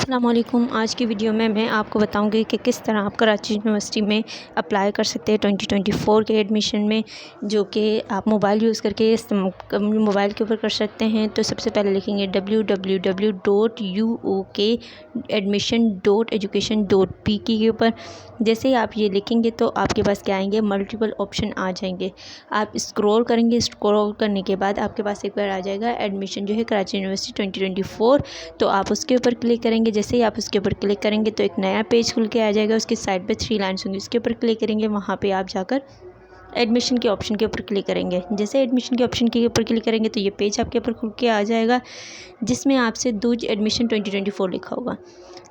अस्सलाम वालेकुम। आज की वीडियो में मैं आपको बताऊंगी कि किस तरह आप कराची यूनिवर्सिटी में अप्लाई कर सकते हैं 2024 के एडमिशन में, जो कि आप मोबाइल यूज़ करके मोबाइल के ऊपर कर सकते हैं। तो सबसे पहले लिखेंगे www.uokadmission.education.pk के ऊपर। जैसे ही आप ये लिखेंगे तो आपके पास क्या आएंगे, मल्टीपल ऑप्शन आ जाएंगे। आप स्क्रॉल करेंगे, स्क्रॉल करने के बाद आपके पास एक बार आ जाएगा एडमिशन जो है कराची यूनिवर्सिटी 2024। तो आप उसके ऊपर क्लिक करेंगे। जैसे ही आप उसके ऊपर क्लिक करेंगे तो एक नया पेज खुल के आ जाएगा। उसकी साइड पे 3 लाइन्स होंगी, उसके ऊपर क्लिक करेंगे। वहाँ पे आप जाकर एडमिशन के ऑप्शन के ऊपर क्लिक करेंगे। जैसे एडमिशन के ऑप्शन के ऊपर क्लिक करेंगे तो ये पेज आपके ऊपर खुल के आ जाएगा, जिसमें आपसे दूज एडमिशन 2024 लिखा होगा,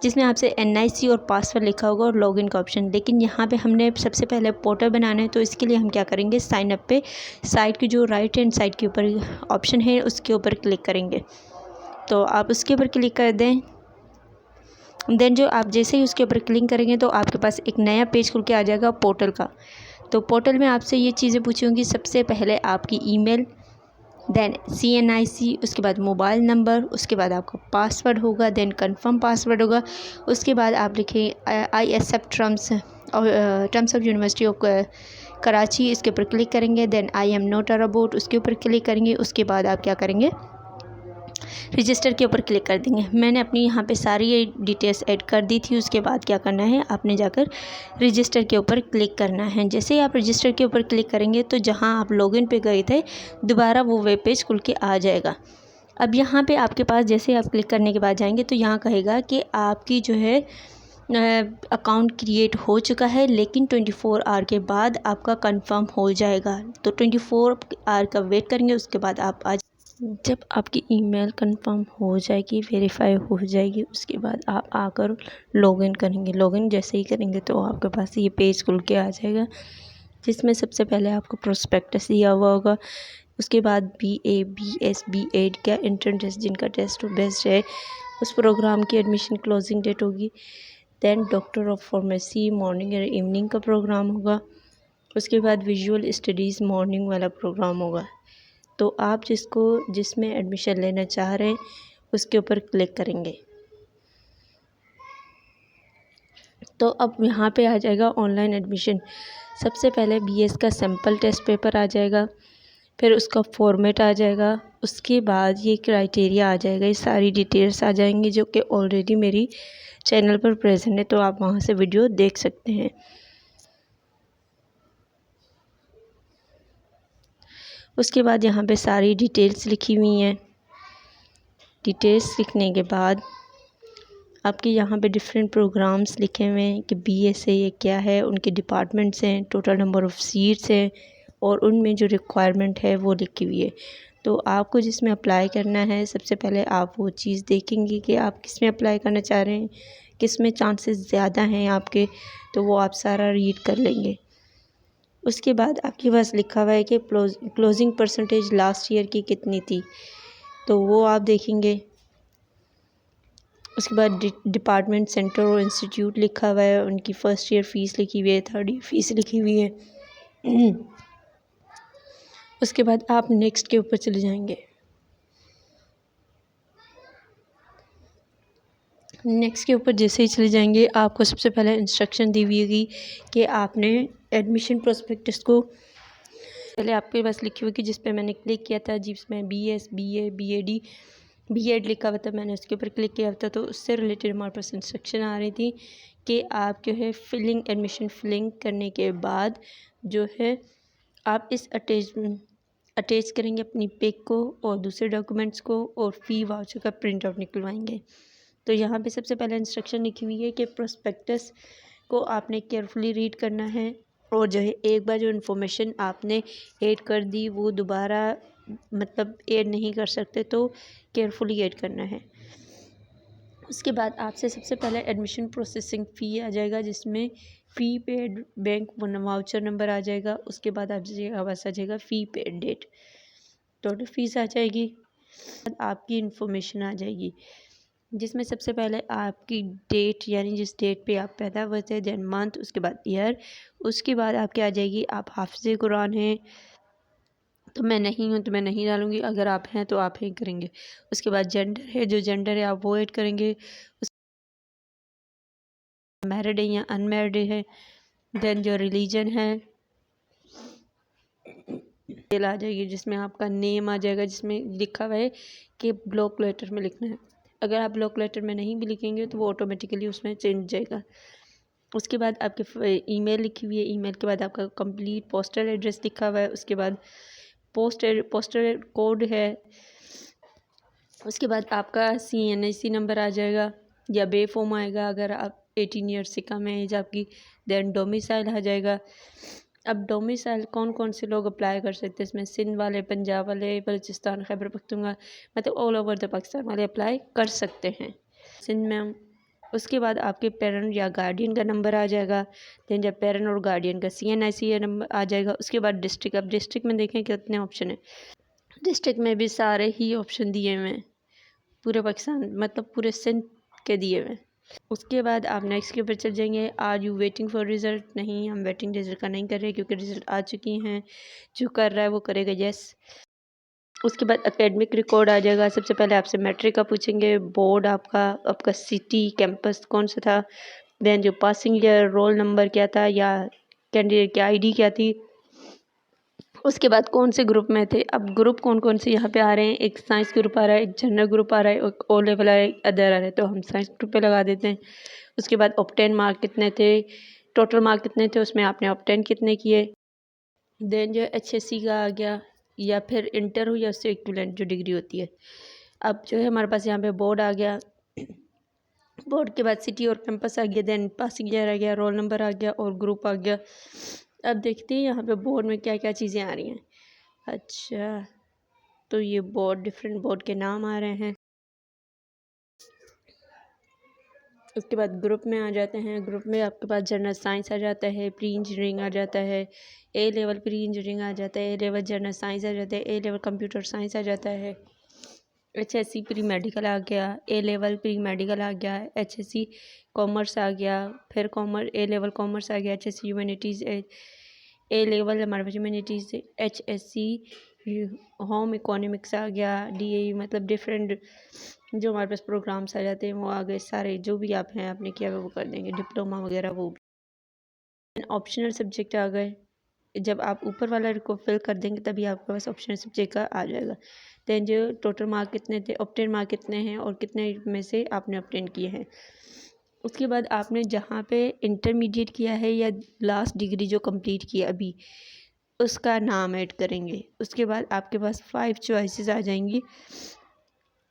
जिसमें आपसे NIC और पासवर्ड लिखा होगा और लॉगिन का ऑप्शन। लेकिन यहाँ पे हमने सबसे पहले पोर्टल बनाना है, तो इसके लिए हम क्या करेंगे, साइन अप पे साइड की जो राइट हैंड साइड के ऊपर ऑप्शन है उसके ऊपर क्लिक करेंगे। तो आप उसके ऊपर क्लिक कर दें। देन जो आप जैसे ही उसके ऊपर क्लिक करेंगे तो आपके पास एक नया पेज खुल के आ जाएगा पोर्टल का। तो पोर्टल में आपसे ये चीज़ें पूछी होंगी, सबसे पहले आपकी ईमेल, देन CNIC, उसके बाद मोबाइल नंबर, उसके बाद आपका पासवर्ड होगा, देन कंफर्म पासवर्ड होगा। उसके बाद आप लिखें I accept terms of University of Karachi, इसके ऊपर क्लिक करेंगे। Then I am not a robot, उसके ऊपर क्लिक करेंगे। उसके बाद आप क्या करेंगे, रजिस्टर के ऊपर क्लिक कर देंगे। मैंने अपनी यहाँ पे सारी ये डिटेल्स ऐड कर दी थी। उसके बाद क्या करना है, आपने जाकर रजिस्टर के ऊपर क्लिक करना है। जैसे ही आप रजिस्टर के ऊपर क्लिक करेंगे तो जहाँ आप लॉगिन पे गए थे दोबारा वो वेब पेज खुल के आ जाएगा। अब यहाँ पे आपके पास जैसे आप क्लिक करने के बाद जाएंगे तो यहाँ कहेगा कि आपकी जो है अकाउंट क्रिएट हो चुका है, लेकिन 24 आवर के बाद आपका कंफर्म हो जाएगा। तो 24 आवर का वेट करेंगे। उसके बाद आप जब आपकी ईमेल कंफर्म हो जाएगी, वेरीफाई हो जाएगी, उसके बाद आप आकर लॉगिन करेंगे। लॉगिन जैसे ही करेंगे तो आपके पास ये पेज खुल के आ जाएगा, जिसमें सबसे पहले आपको प्रोस्पेक्टस दिया हुआ होगा। उसके बाद BA BS B.Ed का एंट्रेंस जिनका टेस्ट बेस्ट है उस प्रोग्राम की एडमिशन क्लोजिंग डेट होगी। Then doctor of pharmacy morning और इवनिंग का प्रोग्राम होगा। उसके बाद विजुअल स्टडीज़ मॉर्निंग वाला प्रोग्राम होगा। तो आप जिसमें एडमिशन लेना चाह रहे हैं उसके ऊपर क्लिक करेंगे। तो अब यहाँ पे आ जाएगा ऑनलाइन एडमिशन। सबसे पहले BS का सैम्पल टेस्ट पेपर आ जाएगा, फिर उसका फॉर्मेट आ जाएगा। उसके बाद ये क्राइटेरिया आ जाएगा, ये सारी डिटेल्स आ जाएंगी जो कि ऑलरेडी मेरी चैनल पर प्रेजेंट है, तो आप वहाँ से वीडियो देख सकते हैं। उसके बाद यहाँ पे सारी डिटेल्स लिखी हुई हैं। डिटेल्स लिखने के बाद आपके यहाँ पे डिफरेंट प्रोग्राम्स लिखे हुए हैं कि BS ये क्या है, उनके डिपार्टमेंट्स हैं, टोटल नंबर ऑफ़ सीट्स हैं और उनमें जो रिक्वायरमेंट है वो लिखी हुई है। तो आपको जिसमें अप्लाई करना है, सबसे पहले आप वो चीज़ देखेंगे कि आप किस में अप्लाई करना चाह रहे हैं, किस में चांसेस ज़्यादा हैं आपके, तो वो आप सारा रीड कर लेंगे। उसके बाद आपके पास लिखा हुआ है कि क्लोजिंग परसेंटेज लास्ट ईयर की कितनी थी, तो वो आप देखेंगे। उसके बाद डिपार्टमेंट, सेंटर और इंस्टीट्यूट लिखा हुआ है, उनकी फ़र्स्ट ईयर फ़ीस लिखी हुई है, थर्ड ईयर फ़ीस लिखी हुई है। उसके बाद आप नेक्स्ट के ऊपर चले जाएंगे। नेक्स्ट के ऊपर जैसे ही चले जाएंगे आपको सबसे पहले इंस्ट्रक्शन दी हुई होगी कि आपने एडमिशन प्रोस्पेक्टस को पहले आपके पास लिखी हुई कि जिस पे मैंने क्लिक किया था, जिसमें BS BA BAD B.Ed लिखा हुआ था, मैंने उसके ऊपर क्लिक किया था। तो उससे रिलेटेड हमारे पास इंस्ट्रक्शन आ रही थी कि आप जो है एडमिशन फिलिंग करने के बाद जो है आप इस अटैच करेंगे अपनी पिक को और दूसरे डॉक्यूमेंट्स को और फ़ी वाउचर का प्रिंट आउट निकलवाएंगे। तो यहाँ पे सबसे पहले इंस्ट्रक्शन लिखी हुई है कि प्रोस्पेक्टस को आपने केयरफुली रीड करना है और जो है एक बार जो इन्फॉर्मेशन आपने ऐड कर दी वो दोबारा मतलब ऐड नहीं कर सकते, तो केयरफुली ऐड करना है। उसके बाद आपसे सबसे पहले एडमिशन प्रोसेसिंग फ़ी आ जाएगा, जिसमें फ़ी पेड बैंक वाउचर नंबर आ जाएगा। उसके बाद आप जाइएगा बस आ जाएगा फ़ी पेड डेट, टोटल फ़ीस आ जाएगी। आपकी इन्फॉर्मेशन आ जाएगी, जिसमें सबसे पहले आपकी डेट, यानी जिस डेट पे आप पैदा हुए थे, देन मंथ, उसके बाद ईयर। उसके बाद आपके आ जाएगी आप हाफ़िज़ कुरान हैं, तो मैं नहीं हूँ तो मैं नहीं डालूँगी, अगर आप हैं तो आप ही करेंगे। उसके बाद जेंडर है, जो जेंडर है आप वो ऐड करेंगे। मैरिड है या अनमैरिड है। देन जो रिलीजन है डिटेल आ जाएगी, जिसमें आपका नेम आ जाएगा, जिसमें लिखा हुआ है कि ब्लॉक लेटर में लिखना है। अगर आप ब्लॉक लेटर में नहीं भी लिखेंगे तो वो ऑटोमेटिकली उसमें चेंज हो जाएगा। उसके बाद आपके ईमेल लिखी हुई है, ईमेल के बाद आपका कंप्लीट पोस्टल एड्रेस लिखा हुआ है, उसके बाद पोस्टल कोड है, उसके बाद आपका CNIC नंबर आ जाएगा या बे फॉर्म आएगा अगर आप 18 ईयर्स से कम है एज आपकी। देन डोमिसाइल आ जाएगा। अब डोमिसाइल कौन कौन से लोग अप्लाई कर सकते हैं इसमें, सिंध वाले, पंजाब वाले, बलूचिस्तान, खैबर पख्तूनख्वा, मतलब ऑल ओवर द पाकिस्तान वाले अप्लाई कर सकते हैं सिंध में। उसके बाद आपके पेरेंट या गार्डियन का नंबर आ जाएगा। देन जब पेरेंट और गार्डियन का CNIC नंबर आ जाएगा। उसके बाद डिस्ट्रिक्ट, अब डिस्ट्रिक्ट में देखें कितने ऑप्शन है। डिस्ट्रिक्ट में भी सारे ही ऑप्शन दिए हुए हैं, पूरे पाकिस्तान मतलब पूरे सिंध के दिए हुए हैं। उसके बाद आप नेक्स्ट के ऊपर चल जाएंगे। Are you waiting for result, नहीं हम वेटिंग रिज़ल्ट का नहीं कर रहे क्योंकि रिज़ल्ट आ चुकी हैं। जो कर रहा है वो करेगा यस। उसके बाद एकेडमिक रिकॉर्ड आ जाएगा। सबसे पहले आपसे मैट्रिक का पूछेंगे, बोर्ड आपका सिटी कैंपस कौन सा था, देन जो पासिंग ईयर, रोल नंबर क्या था या कैंडिडेट की ID क्या थी, उसके बाद कौन से ग्रुप में थे। अब ग्रुप कौन कौन से यहाँ पे आ रहे हैं, एक साइंस ग्रुप आ रहा है, एक जनरल ग्रुप आ रहा है, एक O लेवल आ रहा है, एक अदर आ रहा है, तो हम साइंस ग्रुप पे लगा देते हैं। उसके बाद ऑब्टेन मार्क कितने थे, टोटल मार्क कितने थे, उसमें आपने ऑब्टेन कितने किए। देन जो HSC का आ गया या फिर इंटर हो या उससे इक्विवेलेंट जो डिग्री होती है। अब जो है हमारे पास यहाँ पे बोर्ड आ गया, बोर्ड के बाद सिटी और कैंपस आ गया, देन पासिंग ईयर आ गया, रोल नंबर आ गया और ग्रुप आ गया। अब देखते हैं यहाँ पे बोर्ड में क्या क्या चीज़ें आ रही हैं। अच्छा, तो ये बोर्ड, डिफरेंट बोर्ड के नाम आ रहे हैं। उसके बाद ग्रुप में आ जाते हैं। ग्रुप में आपके पास जनरल साइंस आ जाता है, प्री इंजीनियरिंग आ जाता है, A लेवल प्री इंजीनियरिंग आ जाता है, A लेवल जनरल साइंस आ जाता है, A लेवल कंप्यूटर साइंस आ जाता है, HSC प्री मेडिकल आ गया, A लेवल प्री मेडिकल आ गया, HSC कॉमर्स आ गया, फिर A लेवल कॉमर्स आ गया, HSC ह्यूमैनिटीज़, A लेवल हमारे पास ह्यूमैनिटीज़, HSC होम इकोनॉमिक्स आ गया, DAE मतलब डिफरेंट जो हमारे पास प्रोग्राम्स आ जाते हैं वो आ गए सारे। जो भी आप हैं आपने किया हुआ वो कर देंगे, डिप्लोमा वगैरह वो भी। ऑप्शनल सब्जेक्ट आ गए, जब आप ऊपर वाला को फिल कर देंगे तभी आपके पास ऑप्शनल सब्जेक्ट का आ जाएगा। देन जो टोटल मार्क कितने थे, ऑब्टेन मार्क कितने हैं और कितने में से आपने ऑब्टेन किए हैं। उसके बाद आपने जहाँ पे इंटरमीडिएट किया है या लास्ट डिग्री जो कंप्लीट की है अभी, उसका नाम ऐड करेंगे। उसके बाद आपके पास 5 चॉइसेस आ जाएंगी,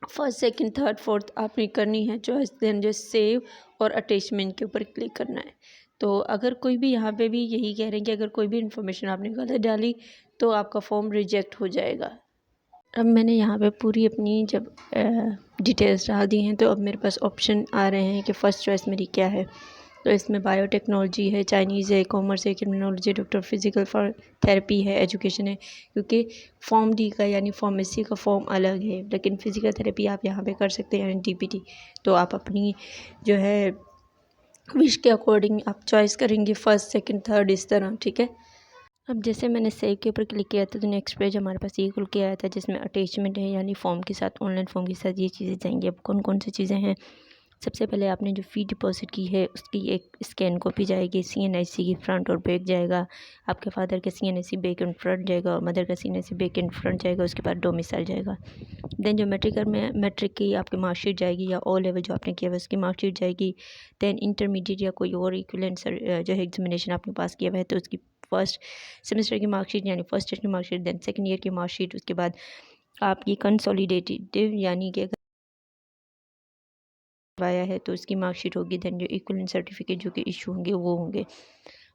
फर्स्ट, सेकंड, थर्ड, फोर्थ आपने करनी है चॉइस। देन जो सेव और अटैचमेंट के ऊपर क्लिक करना है। तो अगर कोई भी यहाँ पे भी यही कह रहे हैं कि अगर कोई भी इन्फॉर्मेशन आपने गलत डाली तो आपका फॉर्म रिजेक्ट हो जाएगा। अब मैंने यहाँ पे पूरी अपनी जब डिटेल्स डाल दी हैं तो अब मेरे पास ऑप्शन आ रहे हैं कि फ़र्स्ट चॉइस मेरी क्या है। तो इसमें बायोटेक्नोलॉजी है, चाइनीज़ है, कॉमर्स है, criminology, doctor, physical for therapy है, एजुकेशन है। क्योंकि फॉर्म डी का यानी फार्मेसी का फॉर्म अलग है, लेकिन फ़िज़िकल थेरेपी आप यहाँ पे कर सकते हैं यानी DPT। तो आप अपनी जो है विश के अकॉर्डिंग आप चॉइस करेंगे, फर्स्ट, सेकंड, थर्ड इस तरह, ठीक है। अब जैसे मैंने सेव के ऊपर क्लिक किया था तो नेक्स्ट पेज हमारे पास ये खुल के आया था जिसमें अटैचमेंट है यानी फॉर्म के साथ, ऑनलाइन फॉर्म के साथ ये चीज़ें जाएंगी। अब कौन कौन सी चीज़ें हैं, सबसे पहले आपने जो फ़ी डिपॉजिट की है उसकी एक स्कैन कॉपी जाएगी, CNIC की फ्रंट और बैक जाएगा, आपके फादर का CNIC बैक एंड फ्रंट जाएगा और मदर का CNIC बैक एंड फ्रंट जाएगा। उसके बाद डोमिसाइल जाएगा। देन जो मैट्रिक की आपकी मार्कशीट जाएगी या O लेवल जो आपने किया हुआ उसकी मार्कशीट जाएगी। देन इंटरमीडिएट या कोई और इक्विवेलेंट जो है एग्जामिनेशन आपने पास किया हुआ है तो उसकी फर्स्ट सेमेस्टर की मार्कशीट यानी फर्स्ट ईयर की मार्कशीट, देन सेकेंड ईयर की मार्कशीट। उसके बाद आपकी कंसोलिडेटेड यानी कि आया है तो उसकी मार्कशीट होगी। देन जो इक्विवेलेंट सर्टिफिकेट जो कि इशू होंगे वो होंगे।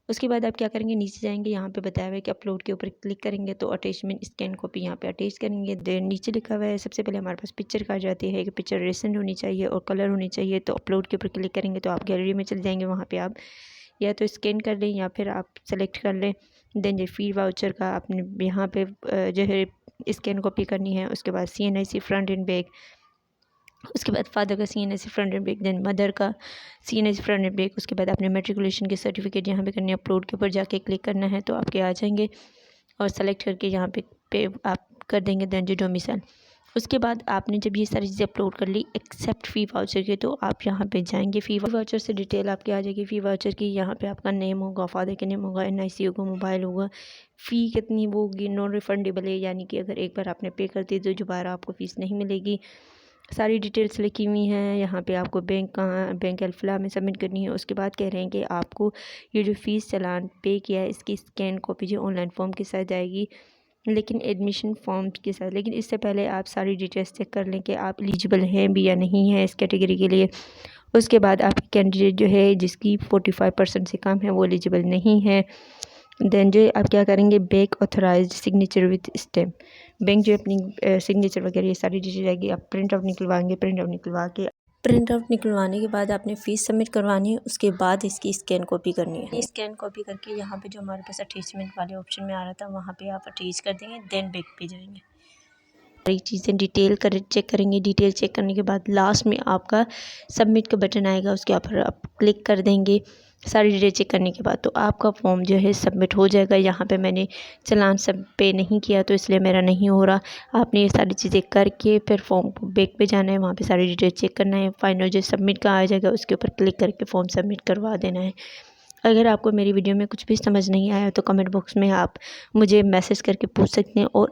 उसके बाद आप क्या करेंगे, नीचे जाएंगे, यहाँ पे बताया हुआ है कि अपलोड के ऊपर क्लिक करेंगे तो अटैचमेंट स्कैन कॉपी यहाँ पे अटैच करेंगे। देन नीचे लिखा हुआ है सबसे पहले हमारे पास पिक्चर का जाती है कि पिक्चर रिसेंट होनी चाहिए और कलर होनी चाहिए। तो अपलोड के ऊपर क्लिक करेंगे तो आप गैलरी में चले जाएंगे, वहाँ पर आप या तो स्कैन कर लें या फिर आप सेलेक्ट कर लें। देन जो फी वाउचर का आपने यहाँ पे जो है स्कैन कॉपी करनी है। उसके बाद CNIC फ्रंट एंड बैक, उसके बाद फादर का CNIC front and back, then mother का CNIC फ्रंट एंड बैक। उसके बाद आपने मेट्रिकुलेशन के सर्टिफिकेट यहाँ पे करनी है, अपलोड के ऊपर जाके क्लिक करना है तो आपके आ जाएंगे और सेलेक्ट करके यहाँ पे आप कर देंगे। देन जो डोमिसाइल, उसके बाद आपने जब ये सारी चीज़ें अपलोड कर ली एक्सेप्ट फ़ी वाउचर के, तो आप यहाँ पे जाएंगे। फ़ी वाउचर से डिटेल आपकी आ जाएगी। फ़ी वाउचर की यहाँ पे आपका नेम होगा, फादर का नेम होगा, NIC होगा, मोबाइल होगा। फ़ी कितनी वो होगी, नॉन रिफंडेबल है, यानी कि अगर एक बार आपने पे कर दी तो दोबारा आपको फ़ीस नहीं मिलेगी। सारी डिटेल्स लिखी हुई हैं। यहाँ पे आपको बैंक एल्फला में सबमिट करनी है। उसके बाद कह रहे हैं कि आपको ये जो फ़ीस चालान पे किया है इसकी स्कैन कॉपी जो ऑनलाइन फॉर्म के साथ आएगी, लेकिन एडमिशन फॉर्म के साथ। लेकिन इससे पहले आप सारी डिटेल्स चेक कर लें कि आप एलिजिबल हैं भी या नहीं है इस कैटेगरी के लिए। उसके बाद आपकी कैंडिडेट जो है जिसकी 45% से कम है वो एलिजिबल नहीं है। देन जो आप क्या करेंगे, bank authorised signature with stamp. Bank जो अपनी सिग्नेचर वगैरह ये सारी डिटेल आएगी, आप प्रिंट आउट निकलवाएंगे। प्रिंट आउट निकलवाने के बाद आपने फ़ीस सबमिट करवानी है। उसके बाद इसकी स्कैन कॉपी करनी है। स्कैन कॉपी करके यहाँ पे जो हमारे पास अटैचमेंट वाले ऑप्शन में आ रहा था वहाँ पे आप अटैच कर देंगे। देन बैक पे जाएंगे, सारी चीज़ें डिटेल चेक करेंगे। डिटेल चेक करने के बाद लास्ट में आपका सबमिट का बटन आएगा, उसके ऊपर आप क्लिक कर देंगे। सारी डिटेल चेक करने के बाद तो आपका फॉर्म जो है सबमिट हो जाएगा। यहाँ पे मैंने चालान सब पे नहीं किया तो इसलिए मेरा नहीं हो रहा। आपने ये सारी चीज़ें करके फिर फॉर्म को बैक पे जाना है, वहाँ पे सारी डिटेल चेक करना है। फाइनल जो सबमिट का आ जाएगा उसके ऊपर क्लिक करके फॉर्म सबमिट करवा देना है। अगर आपको मेरी वीडियो में कुछ भी समझ नहीं आया तो कमेंट बॉक्स में आप मुझे मैसेज करके पूछ सकते हैं। और